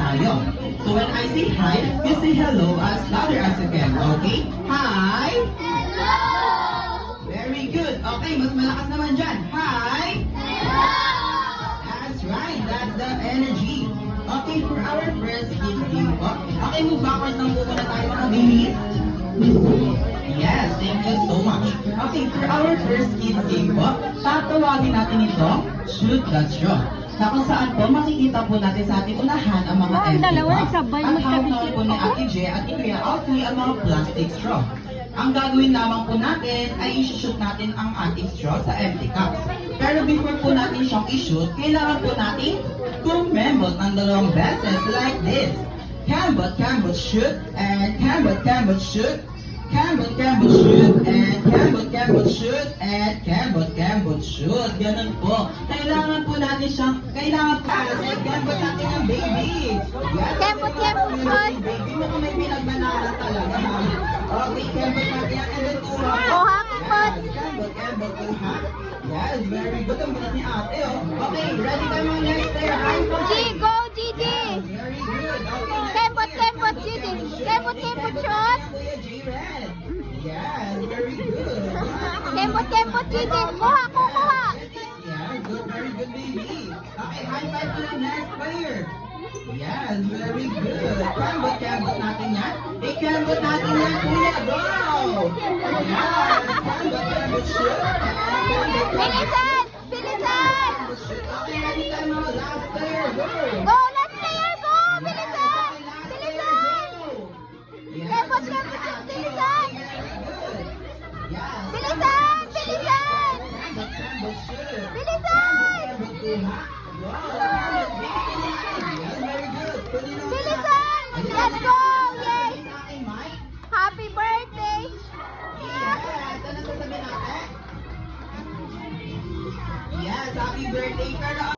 tayo. So when I say hi, you say hello as louder as you can, okay? Hi! Hello! Very good. Okay, mas malakas naman dyan. Hi! Hello! That's right, that's the energy. Okay, for our first kids game po. Okay, move backwards lang po muna tayo mga babies. Yes, thank you so much. Okay, for our first kids game po, tatawagin natin ito, Shoot the Straw. Na kung saan po, makikita po natin sa ating unahan ang mga Ang empty dalawa cup. nagsabay, At magkadikit. hawak po ni Ate J at ni Kuya Alfie ang mga plastic straw. Ang gagawin lamang po natin ay i-shoot natin ang ating straw sa empty cups. Pero before po natin siyang i-shoot, kailangan po natin kumembot ng dalawang beses like this. Cambot, shoot, and cambot, shoot. Cambot, shoot, and cambot, shoot, and cambot, shoot. Ganun po. Kailangan po natin siyang, kailangan po kasi cambot natin ang baby. Yes, Cambot, shoot. Baby mo kung may pinagmanahan talaga. Okay, cambot natin yan. And then tuha. Oh, happy pot. Yes, cambot, tuha. Yes, very good. Ang bukas ni ate, oh. Okay, ready tayo mga next player. High G, five. go, Gigi! Very good. Okay. Kembot, Gigi! Kembot, shot! Kuya J-Red. Yes, very good. Kembot, Gigi! Kuha! Yeah, good, very good, baby. Okay, high five to the next player. Yes, very good. Kambot natin yan. Ikambot natin yan, kuya. Go! Yes, kambot, shoot. Bilisan! Okay, ready tayo mga last player. Go! Go, last player, go! Bilisan! Kembot, bilisan! Bilisan! Let's go! Yes! Happy birthday! Yes, happy birthday, Carla.